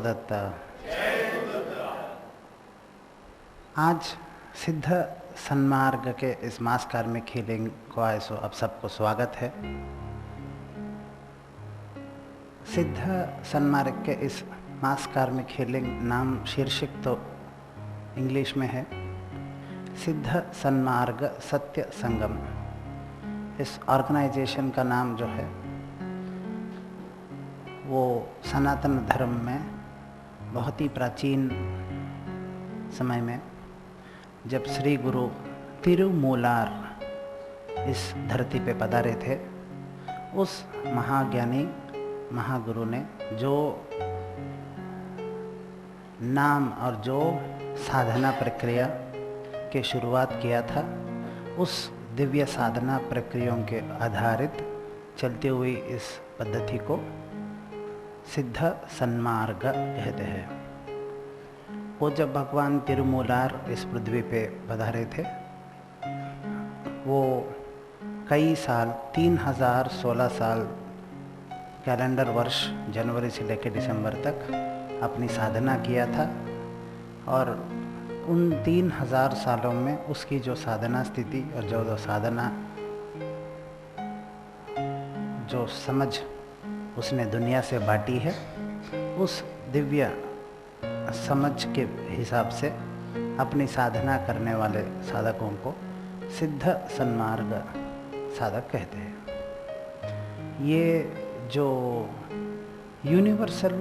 गुरुदत्त। आज सिद्ध सन्मार्ग के इस मास कार्मिक हीलिंग को आए सो आप सबको स्वागत है। सिद्ध सन्मार्ग के इस मास कार्मिक हीलिंग नाम शीर्षक तो इंग्लिश में है सिद्ध सन्मार्ग सत्य संगम। इस ऑर्गेनाइजेशन का नाम जो है वो सनातन धर्म में बहुत ही प्राचीन समय में जब श्री गुरु तिरुमूलार इस धरती पे पधारे थे, उस महाज्ञानी महागुरु ने जो नाम और जो साधना प्रक्रिया के शुरुआत किया था, उस दिव्य साधना प्रक्रियाओं के आधारित चलती हुई इस पद्धति को सिद्ध सन्मार्ग कहते हैं। वो जब भगवान तिरुमूलार इस पृथ्वी पे पधारे थे, वो कई साल 3016 साल कैलेंडर वर्ष जनवरी से लेकर दिसंबर तक अपनी साधना किया था और उन 3000 सालों में उसकी जो साधना स्थिति और जो साधना जो समझ उसने दुनिया से बांटी है, उस दिव्य समझ के हिसाब से अपनी साधना करने वाले साधकों को सिद्ध सन्मार्ग साधक कहते हैं। ये जो यूनिवर्सल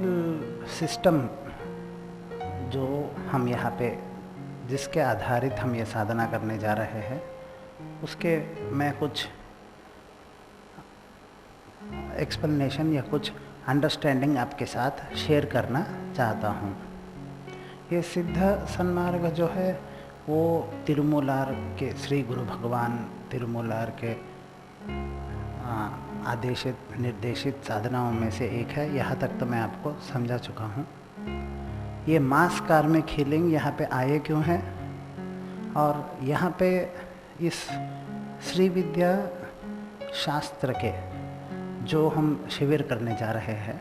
सिस्टम जो हम यहाँ पे जिसके आधारित हम ये साधना करने जा रहे हैं, उसके मैं कुछ एक्सप्लेनेशन या कुछ अंडरस्टैंडिंग आपके साथ शेयर करना चाहता हूँ। ये सिद्ध सन्मार्ग जो है वो तिरुमूलार के श्री गुरु भगवान तिरुमूलार के आदेशित निर्देशित साधनाओं में से एक है। यहाँ तक तो मैं आपको समझा चुका हूँ। ये मास कार्मिक हीलिंग यहाँ पे आए क्यों हैं और यहाँ पे इस श्री विद्या शास्त्र के जो हम शिविर करने जा रहे हैं,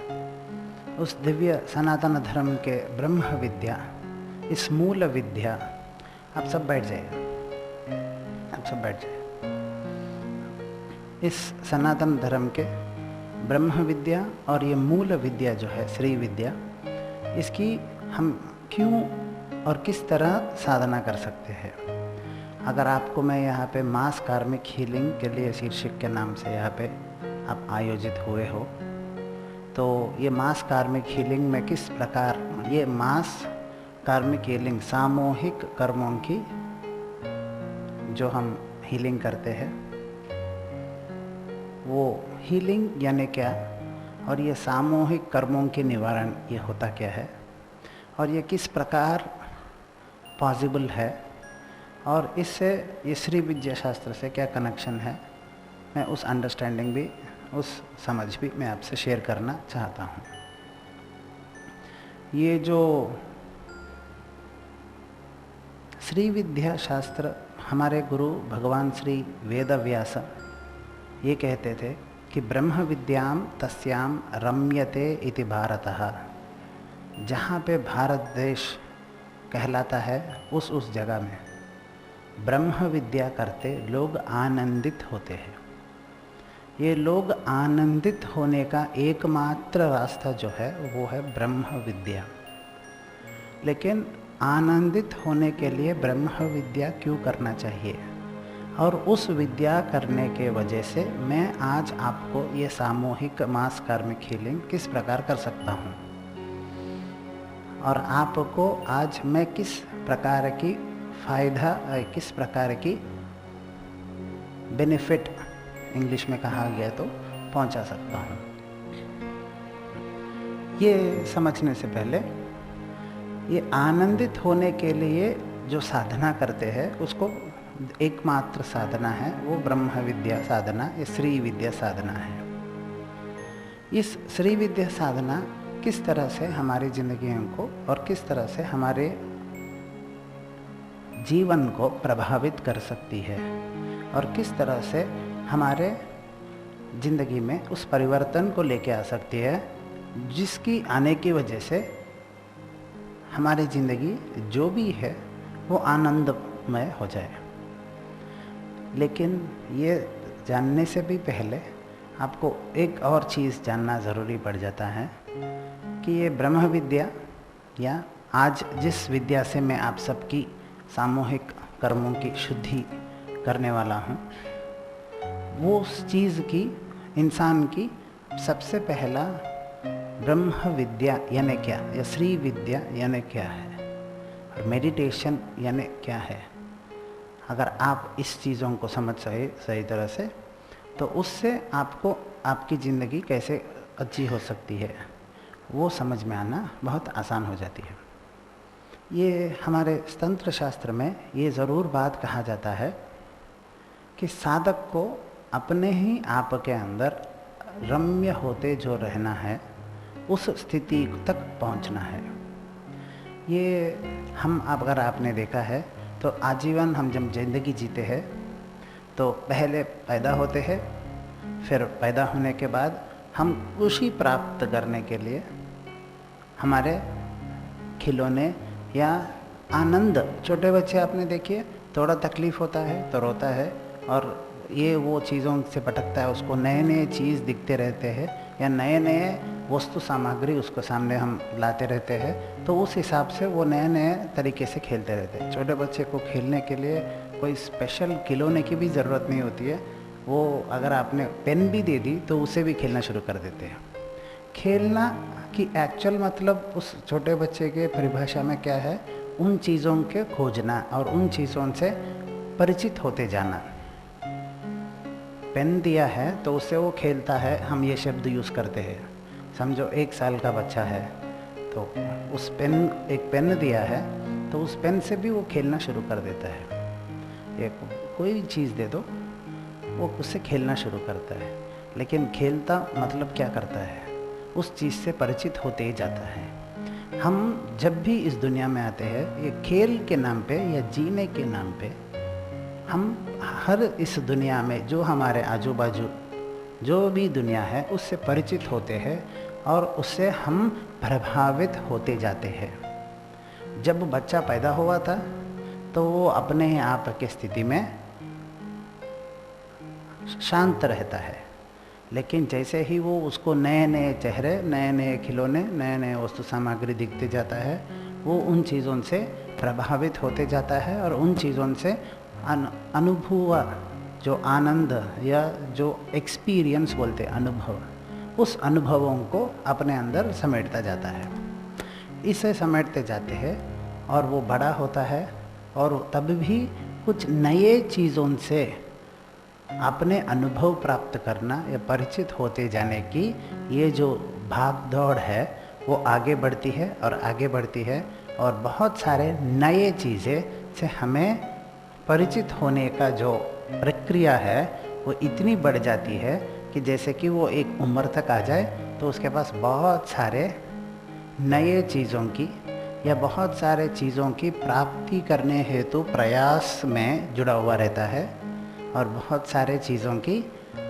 उस दिव्य सनातन धर्म के ब्रह्म विद्या, इस मूल विद्या, आप सब बैठ जाइए, आप सब बैठ जाइए। इस सनातन धर्म के ब्रह्म विद्या और ये मूल विद्या जो है श्री विद्या, इसकी हम क्यों और किस तरह साधना कर सकते हैं। अगर आपको मैं यहाँ पे मास कार्मिक हीलिंग के लिए शीर्षक के नाम से यहाँ पे आप आयोजित हुए हो, तो ये मास कार्मिक हीलिंग में किस प्रकार ये मास कार्मिक हीलिंग सामूहिक कर्मों की जो हम हीलिंग करते हैं, वो हीलिंग यानी क्या और ये सामूहिक कर्मों के निवारण ये होता क्या है और ये किस प्रकार पॉसिबल है और इससे ये श्री विद्या शास्त्र से क्या कनेक्शन है, मैं उस अंडरस्टैंडिंग भी उस समझ भी मैं आपसे शेयर करना चाहता हूँ। ये जो श्री विद्या शास्त्र हमारे गुरु भगवान श्री वेद व्यास ये कहते थे कि ब्रह्म विद्याम तस्याम रम्यते इति भारतः। जहाँ पे भारत देश कहलाता है उस जगह में ब्रह्म विद्या करते लोग आनंदित होते हैं। ये लोग आनंदित होने का एकमात्र रास्ता जो है वो है ब्रह्म विद्या। लेकिन आनंदित होने के लिए ब्रह्म विद्या क्यों करना चाहिए और उस विद्या करने के वजह से मैं आज आपको ये सामूहिक मास कार्मिक हीलिंग किस प्रकार कर सकता हूँ और आपको आज मैं किस प्रकार की फ़ायदा किस प्रकार की बेनिफिट इंग्लिश में कहा गया तो पहुंचा सकता हूँ। ये समझने से पहले ये आनंदित होने के लिए जो साधना करते हैं उसको एकमात्र साधना है वो ब्रह्म विद्या साधना, ये श्री विद्या साधना है। इस श्री विद्या साधना किस तरह से हमारी जिंदगियों को और किस तरह से हमारे जीवन को प्रभावित कर सकती है और किस तरह से हमारे ज़िंदगी में उस परिवर्तन को लेके आ सकती है जिसकी आने की वजह से हमारी ज़िंदगी जो भी है वो आनंदमय हो जाए। लेकिन ये जानने से भी पहले आपको एक और चीज़ जानना ज़रूरी पड़ जाता है कि ये ब्रह्म विद्या या आज जिस विद्या से मैं आप सबकी सामूहिक कर्मों की शुद्धि करने वाला हूँ, वो उस चीज़ की, इंसान की सबसे पहला ब्रह्म विद्या यानी क्या, या श्री विद्या यानी क्या है, और मेडिटेशन यानी क्या है। अगर आप इस चीज़ों को समझ सही तरह से, तो उससे आपको आपकी ज़िंदगी कैसे अच्छी हो सकती है वो समझ में आना बहुत आसान हो जाती है। ये हमारे तंत्र शास्त्र में ये ज़रूर बात कहा जाता है कि साधक को अपने ही आप के अंदर रम्य होते जो रहना है, उस स्थिति तक पहुंचना है। ये हम अगर आपने देखा है तो आजीवन हम जब ज़िंदगी जीते हैं तो पहले पैदा होते हैं, फिर पैदा होने के बाद हम खुशी प्राप्त करने के लिए हमारे खिलौने या आनंद, छोटे बच्चे आपने देखिए, थोड़ा तकलीफ़ होता है तो रोता है और ये वो चीज़ों से भटकता है, उसको नए नए चीज़ दिखते रहते हैं या नए नए वस्तु सामग्री उसको सामने हम लाते रहते हैं, तो उस हिसाब से वो नए नए तरीके से खेलते रहते हैं। छोटे बच्चे को खेलने के लिए कोई स्पेशल खिलौने की भी ज़रूरत नहीं होती है, वो अगर आपने पेन भी दे दी तो उसे भी खेलना शुरू कर देते हैं। खेलना की एक्चुअल मतलब उस छोटे बच्चे के परिभाषा में क्या है, उन चीज़ों के खोजना और उन चीज़ों से परिचित होते जाना। पेन दिया है तो उससे वो खेलता है, हम ये शब्द यूज़ करते हैं। समझो 1 साल का बच्चा है तो उस एक पेन दिया है तो उस पेन से भी वो खेलना शुरू कर देता है। एक कोई चीज़ दे दो वो उससे खेलना शुरू करता है, लेकिन खेलता मतलब क्या करता है, उस चीज़ से परिचित होते ही जाता है। हम जब भी इस दुनिया में आते हैं, ये खेल के नाम पे या जीने के नाम पे, हम हर इस दुनिया में जो हमारे आजू बाजू जो भी दुनिया है उससे परिचित होते हैं और उससे हम प्रभावित होते जाते हैं। जब बच्चा पैदा हुआ था तो वो अपने ही आप की स्थिति में शांत रहता है, लेकिन जैसे ही वो उसको नए नए चेहरे, नए नए खिलौने, नए नए वस्तु सामग्री दिखते जाता है, वो उन चीज़ों से प्रभावित होते जाता है और उन चीज़ों से अनुभव, जो आनंद या जो एक्सपीरियंस बोलते अनुभव, उस अनुभवों को अपने अंदर समेटता जाता है। इसे समेटते जाते हैं और वो बड़ा होता है और तब भी कुछ नए चीज़ों से अपने अनुभव प्राप्त करना या परिचित होते जाने की ये जो भाग दौड़ है वो आगे बढ़ती है और आगे बढ़ती है, और बहुत सारे नए चीज़ें से हमें परिचित होने का जो प्रक्रिया है वो इतनी बढ़ जाती है कि जैसे कि वो एक उम्र तक आ जाए तो उसके पास बहुत सारे नए चीज़ों की या बहुत सारे चीज़ों की प्राप्ति करने हेतु प्रयास में जुड़ा हुआ रहता है और बहुत सारे चीज़ों की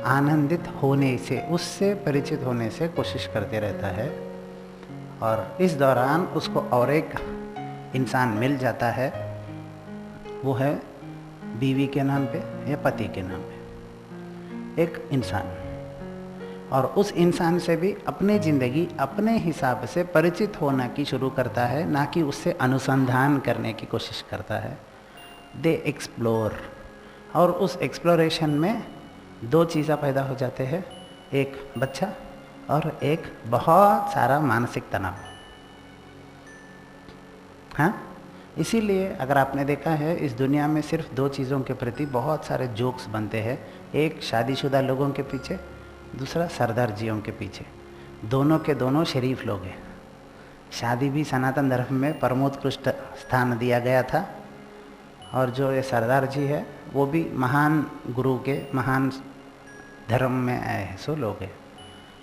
आनंदित होने से, उससे परिचित होने से कोशिश करते रहता है। और इस दौरान उसको और एक इंसान मिल जाता है, वो है बीवी के नाम पे या पति के नाम पे एक इंसान, और उस इंसान से भी अपनी ज़िंदगी अपने हिसाब से परिचित होना की शुरू करता है, ना कि उससे अनुसंधान करने की कोशिश करता है। दे एक्सप्लोर, और उस एक्सप्लोरेशन में 2 चीज़ें पैदा हो जाते हैं, एक बच्चा और एक बहुत सारा मानसिक तनाव। हाँ, इसीलिए अगर आपने देखा है इस दुनिया में सिर्फ 2 चीज़ों के प्रति बहुत सारे जोक्स बनते हैं, एक शादीशुदा लोगों के पीछे, दूसरा सरदार जियों के पीछे। दोनों के दोनों शरीफ लोग हैं। शादी भी सनातन धर्म में परमोत्कृष्ट स्थान दिया गया था, और जो ये सरदार जी है वो भी महान गुरु के महान धर्म में आए हैं, सो लोग हैं।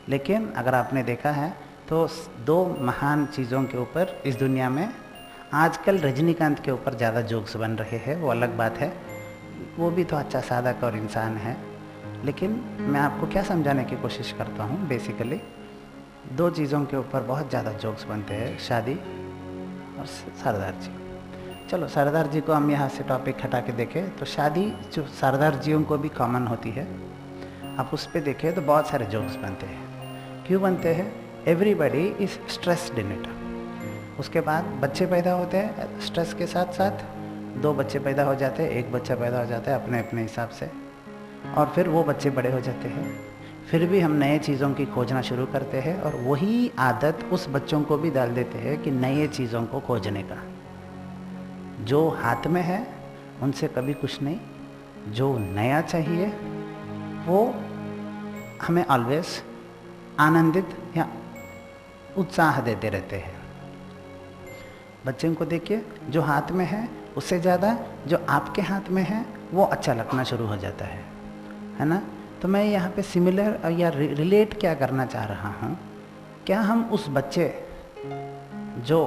लेकिन अगर आपने देखा है तो 2 महान चीज़ों के ऊपर इस दुनिया में आजकल रजनीकांत के ऊपर ज़्यादा जोक्स बन रहे हैं, वो अलग बात है, वो भी तो अच्छा साधक और इंसान है। लेकिन मैं आपको क्या समझाने की कोशिश करता हूँ, बेसिकली 2 चीज़ों के ऊपर बहुत ज़्यादा जोक्स बनते हैं, शादी और सरदार जी। चलो सरदार जी को हम यहाँ से टॉपिक हटा के देखें तो शादी जो सरदार जियों को भी कॉमन होती है, आप उस पर देखें तो बहुत सारे जोक्स बनते हैं। क्यों बनते हैं? Everybody is stressed in it. उसके बाद बच्चे पैदा होते हैं स्ट्रेस के साथ साथ, 2 बच्चे पैदा हो जाते हैं, 1 बच्चा पैदा हो जाता है अपने अपने हिसाब से, और फिर वो बच्चे बड़े हो जाते हैं। फिर भी हम नए चीज़ों की खोजना शुरू करते हैं और वही आदत उस बच्चों को भी डाल देते हैं कि नए चीज़ों को खोजने का। जो हाथ में है उनसे कभी कुछ नहीं, जो नया चाहिए वो हमें ऑलवेज आनंदित या उत्साह देते रहते हैं। बच्चे को देखिए, जो हाथ में है उससे ज़्यादा जो आपके हाथ में है वो अच्छा लगना शुरू हो जाता है ना। तो मैं यहाँ पे सिमिलर या रिलेट क्या करना चाह रहा हूँ, क्या हम उस बच्चे जो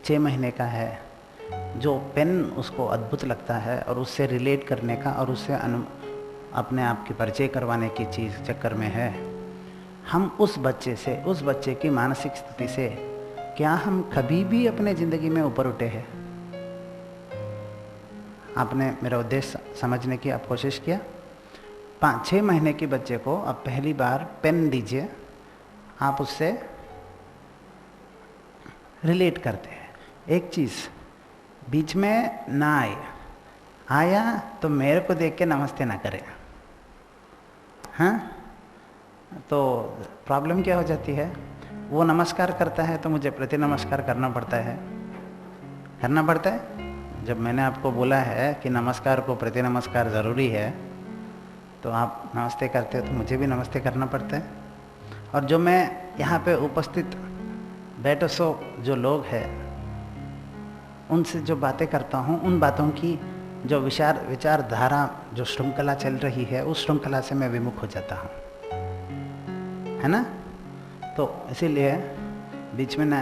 6 महीने का है, जो पेन उसको अद्भुत लगता है और उससे रिलेट करने का और उससे अपने आप की परिचय करवाने की चीज़ चक्कर में है, हम उस बच्चे से, उस बच्चे की मानसिक स्थिति से क्या हम कभी भी अपने ज़िंदगी में ऊपर उठे हैं? आपने मेरा उद्देश्य समझने की आप कोशिश किया? 5-6 महीने के बच्चे को अब पहली बार पेन दीजिए, आप उससे रिलेट करते हैं। एक चीज़ बीच में ना आया तो मेरे को देख के नमस्ते ना करें, हाँ? तो प्रॉब्लम क्या हो जाती है, वो नमस्कार करता है तो मुझे प्रति नमस्कार करना पड़ता है। जब मैंने आपको बोला है कि नमस्कार को प्रति नमस्कार ज़रूरी है, तो आप नमस्ते करते हो तो मुझे भी नमस्ते करना पड़ता है। और जो मैं यहाँ पे उपस्थित बैठो सो जो लोग हैं उनसे जो बातें करता हूँ, उन बातों की जो विचारधारा जो श्रृंखला चल रही है, उस श्रृंखला से मैं विमुख हो जाता हूँ, है ना। तो इसीलिए बीच में ना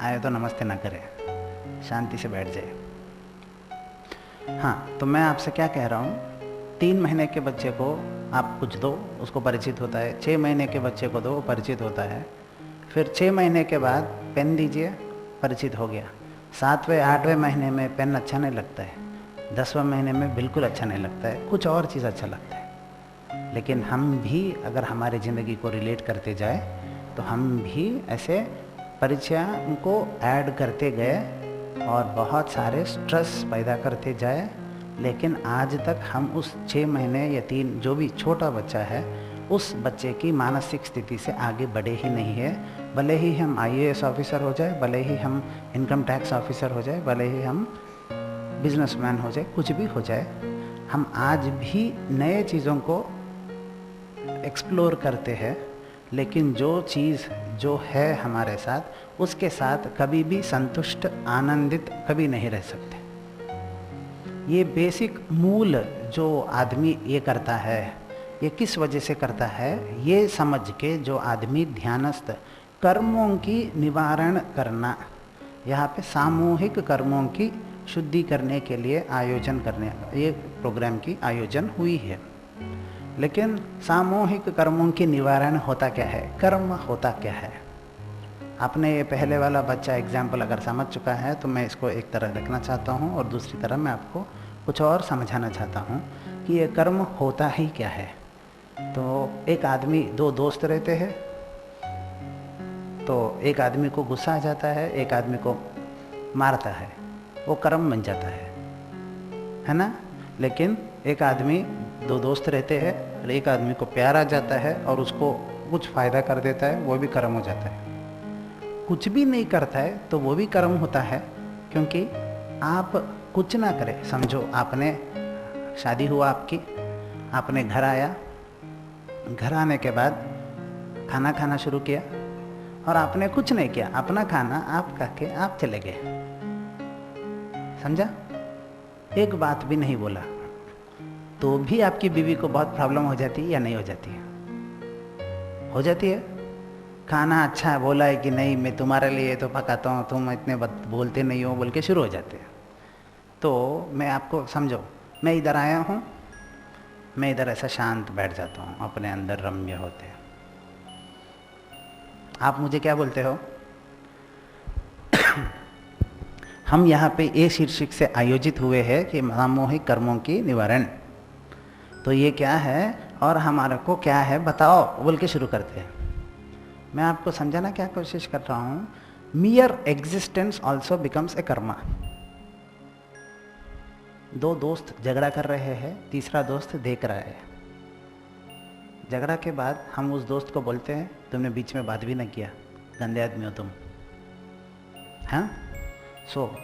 आए तो नमस्ते ना करें, शांति से बैठ जाए। हाँ, तो मैं आपसे क्या कह रहा हूँ, 3 महीने के बच्चे को आप कुछ दो, उसको परिचित होता है। 6 महीने के बच्चे को दो, परिचित होता है। फिर 6 महीने के बाद पेन दीजिए, परिचित हो गया। 7वें 8वें महीने में पेन अच्छा नहीं लगता है, 10वें महीने में बिल्कुल अच्छा नहीं लगता है, कुछ और चीज़ अच्छा लगता है। लेकिन हम भी अगर हमारी ज़िंदगी को रिलेट करते जाए तो हम भी ऐसे परिचय को ऐड करते गए और बहुत सारे स्ट्रेस पैदा करते जाए, लेकिन आज तक हम उस 6 महीने या 3 जो भी छोटा बच्चा है, उस बच्चे की मानसिक स्थिति से आगे बढ़े ही नहीं है। भले ही हम IAS ऑफिसर हो जाए, भले ही हम इनकम टैक्स ऑफिसर हो जाए, भले ही हम बिजनेसमैन हो जाए, कुछ भी हो जाए, हम आज भी नए चीज़ों को एक्सप्लोर करते हैं, लेकिन जो चीज़ जो है हमारे साथ, उसके साथ कभी भी संतुष्ट आनंदित कभी नहीं रह सकते। ये बेसिक मूल जो आदमी ये करता है, ये किस वजह से करता है, ये समझ के जो आदमी ध्यानस्थ कर्मों की निवारण करना, यहाँ पे सामूहिक कर्मों की शुद्धि करने के लिए आयोजन करने, ये प्रोग्राम की आयोजन हुई है। लेकिन सामूहिक कर्मों की निवारण होता क्या है, कर्म होता क्या है? आपने ये पहले वाला बच्चा एग्जाम्पल अगर समझ चुका है तो मैं इसको एक तरह रखना चाहता हूँ और दूसरी तरफ मैं आपको कुछ और समझाना चाहता हूँ कि ये कर्म होता ही क्या है। तो एक आदमी, 2 दोस्त रहते हैं, तो एक आदमी को गुस्सा आ जाता है, एक आदमी को मारता है, वो कर्म बन जाता है ना। लेकिन एक आदमी, 2 दोस्त रहते हैं और एक आदमी को प्यार आ जाता है और उसको कुछ फ़ायदा कर देता है, वो भी कर्म हो जाता है। कुछ भी नहीं करता है तो वो भी कर्म होता है, क्योंकि आप कुछ ना करें। समझो आपने शादी हुआ आपकी, आपने घर आया, घर आने के बाद खाना खाना शुरू किया और आपने कुछ नहीं किया, अपना खाना आप खा के आप चले गए, समझा? एक बात भी नहीं बोला, तो भी आपकी बीवी को बहुत प्रॉब्लम हो जाती है या नहीं हो जाती है? हो जाती है। खाना अच्छा है बोला है कि नहीं, मैं तुम्हारे लिए तो पकाता हूँ, तुम इतने बोलते नहीं हो, बोल के शुरू हो जाते हैं। तो मैं आपको समझो, मैं इधर आया हूँ, मैं इधर ऐसा शांत बैठ जाता हूँ, अपने अंदर रम्य होते हैं। आप मुझे क्या बोलते हो? हम यहाँ पे ये शीर्षक से आयोजित हुए हैं कि सामूहिक कर्मों की निवारण। तो ये क्या है और हमारे को क्या है बताओ बोल के शुरू करते हैं। मैं आपको समझाना क्या कोशिश कर रहा हूँ, मियर existence also becomes a Karma. दो दोस्त झगड़ा कर रहे हैं, तीसरा दोस्त देख रहा है। झगड़ा के बाद हम उस दोस्त को बोलते हैं तुमने बीच में बात भी ना किया, गंदे आदमी हो तुम। हाँ,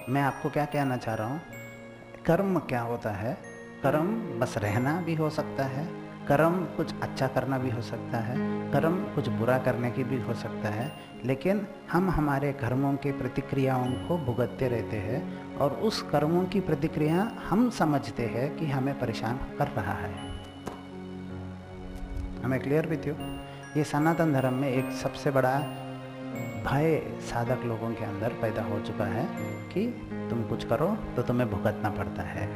मैं आपको क्या कहना चाह रहा हूँ, कर्म क्या होता है, कर्म बस रहना भी हो सकता है, कर्म कुछ अच्छा करना भी हो सकता है, कर्म कुछ बुरा करने की भी हो सकता है, लेकिन हम हमारे कर्मों की प्रतिक्रियाओं को भुगतते रहते हैं और उस कर्मों की प्रतिक्रिया हम समझते हैं कि हमें परेशान कर रहा है। हमें क्लियर विथ यू? ये सनातन धर्म में एक सबसे बड़ा भय साधक लोगों के अंदर पैदा हो चुका है कि तुम कुछ करो तो तुम्हें भुगतना पड़ता है।